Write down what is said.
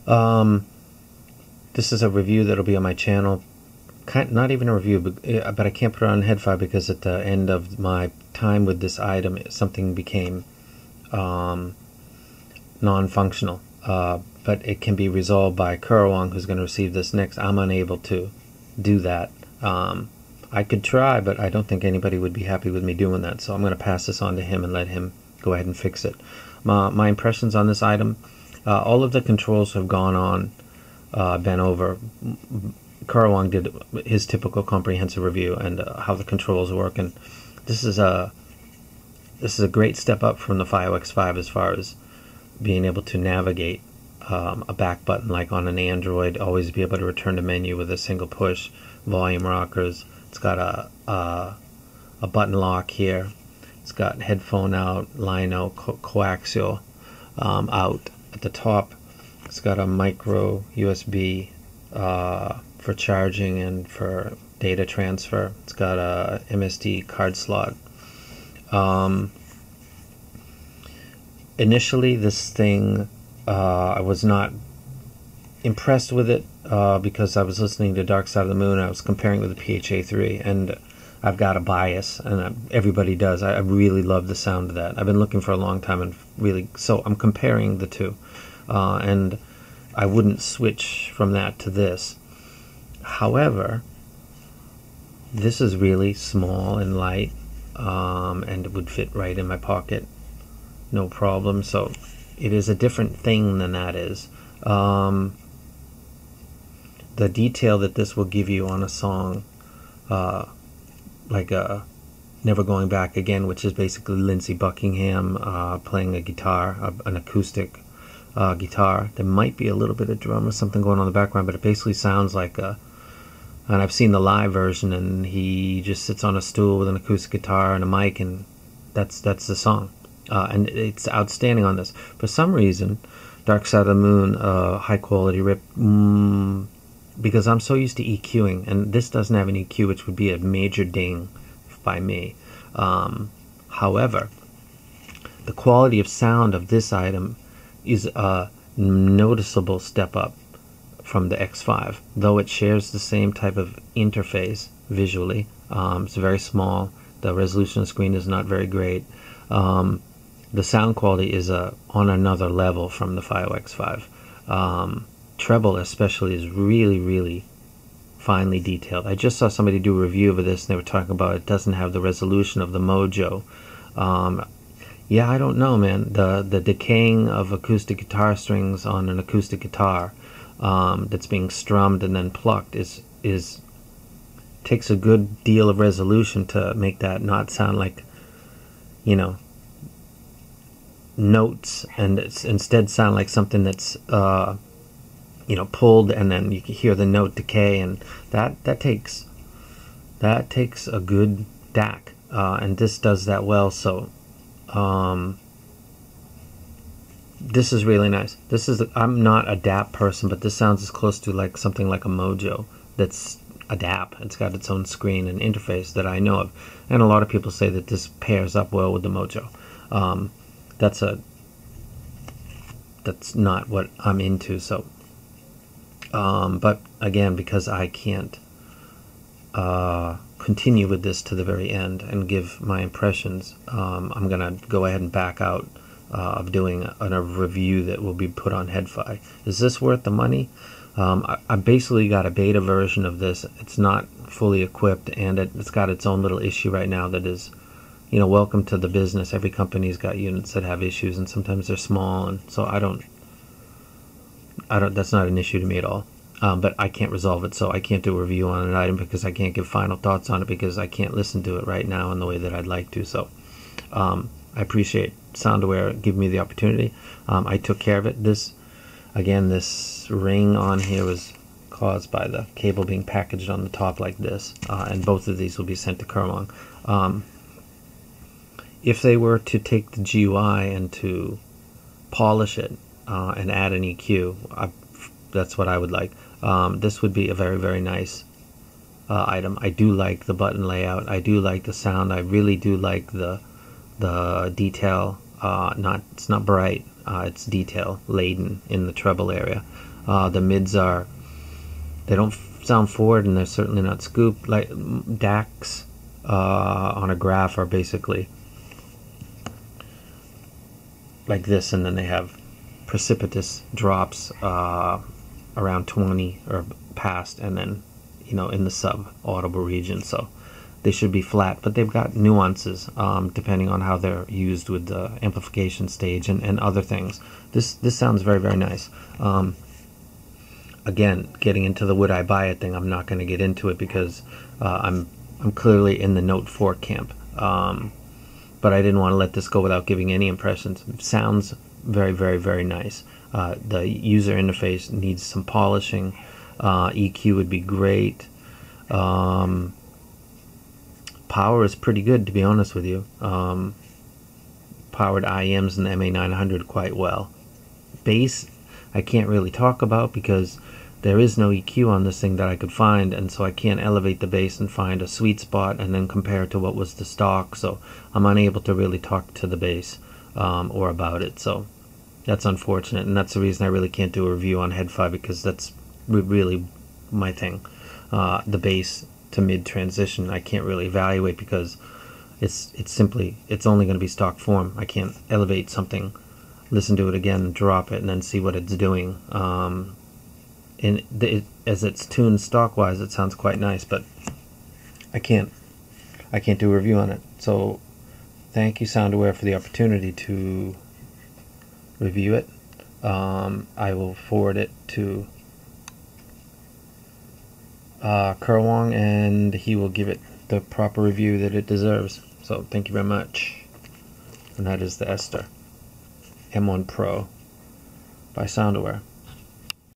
This is a review that'll be on my channel. Not even a review, but I can't put it on HIFI because at the end of my time with this item, something became non-functional. But it can be resolved by Kurawong, who's going to receive this next. I'm unable to do that. I could try, but I don't think anybody would be happy with me doing that. So I'm going to pass this on to him and let him go ahead and fix it. My impressions on this item, all of the controls have gone on, been over. Kurawong did his typical comprehensive review and how the controls work, and this is a great step up from the FiOX5 as far as being able to navigate a back button like on an Android, always be able to return to menu with a single push, volume rockers. It's got a button lock here. It's got headphone out, line out, coaxial out at the top. It's got a micro USB for charging and for data transfer. It's got a MSD card slot. Initially, this thing, I was not impressed with it because I was listening to Dark Side of the Moon. I was comparing it with the PHA-3, and I've got a bias, and everybody does. I really love the sound of that. I've been looking for a long time, and really, so I'm comparing the two, and I wouldn't switch from that to this. However, this is really small and light, and it would fit right in my pocket, no problem. So it is a different thing than that is. The detail that this will give you on a song, like Never Going Back Again, which is basically Lindsey Buckingham playing a guitar, an acoustic guitar. There might be a little bit of drum or something going on in the background, but it basically sounds like and I've seen the live version, and he just sits on a stool with an acoustic guitar and a mic, and that's the song. And it's outstanding on this. For some reason, Dark Side of the Moon, high quality rip, because I'm so used to EQing, and this doesn't have an EQ, which would be a major ding by me. However, the quality of sound of this item is a noticeable step up from the X5, though it shares the same type of interface visually. It's very small. The resolution of the screen is not very great. The sound quality is on another level from the FiOX5. Treble especially is really, really finely detailed. I just saw somebody do a review of this, and they were talking about it doesn't have the resolution of the Mojo. Yeah, I don't know, man. The decaying of acoustic guitar strings on an acoustic guitar that's being strummed and then plucked takes a good deal of resolution to make that not sound like, you know, notes, and it's instead sound like something that's you know, pulled, and then you can hear the note decay, and that takes a good DAC, and this does that well. So this is really nice. I'm not a DAP person, but this sounds as close to like something like a Mojo that's a DAP. It's got its own screen and interface that I know of, and a lot of people say that this pairs up well with the Mojo. That's not what I'm into. So but again, because I can't continue with this to the very end and give my impressions, I'm gonna go ahead and back out of doing a review that will be put on HIFI. Is this worth the money? I basically got a beta version of this. It's not fully equipped, and it's got its own little issue right now that is, you know, welcome to the business. Every company's got units that have issues, and sometimes they're small, and so I don't, that's not an issue to me at all. But I can't resolve it, so I can't do a review on an item because I can't give final thoughts on it because I can't listen to it right now in the way that I'd like to. So I appreciate Soundaware giving me the opportunity. I took care of it. This ring on here was caused by the cable being packaged on the top like this, and both of these will be sent to Kurawong. If they were to take the GUI and to polish it and add an EQ, that's what I would like. This would be a very, very nice item. I do like the button layout. I do like the sound. I really do like the detail. It's not bright. It's detail laden in the treble area. The mids they don't sound forward, and they're certainly not scooped. Like DACs on a graph are basically like this, and then they have precipitous drops around 20 or past, and then in the sub audible region. So they should be flat, but they've got nuances depending on how they're used with the amplification stage and other things. This sounds very, very nice. Again, getting into the would I buy it thing, I'm not going to get into it because I'm clearly in the Note 4 camp. But I didn't want to let this go without giving any impressions. It sounds very, very, very nice. The user interface needs some polishing. EQ would be great. Power is pretty good, to be honest with you. Powered IEMs in the MA900 quite well. Bass, I can't really talk about because there is no EQ on this thing that I could find, and so I can't elevate the bass and find a sweet spot and then compare it to what was the stock, so I'm unable to really talk to the bass or about it. So that's unfortunate, and that's the reason I really can't do a review on HIFI, because that's really my thing. The bass to mid transition I can't really evaluate because it's only going to be stock form. I can't elevate something, listen to it again, drop it, and then see what it's doing. As it's tuned stock wise, it sounds quite nice, but I can't do a review on it. So thank you, Soundaware, for the opportunity to review it. I will forward it to Kerwong, and he will give it the proper review that it deserves. So thank you very much. And that is the Esther M1 Pro by Soundaware.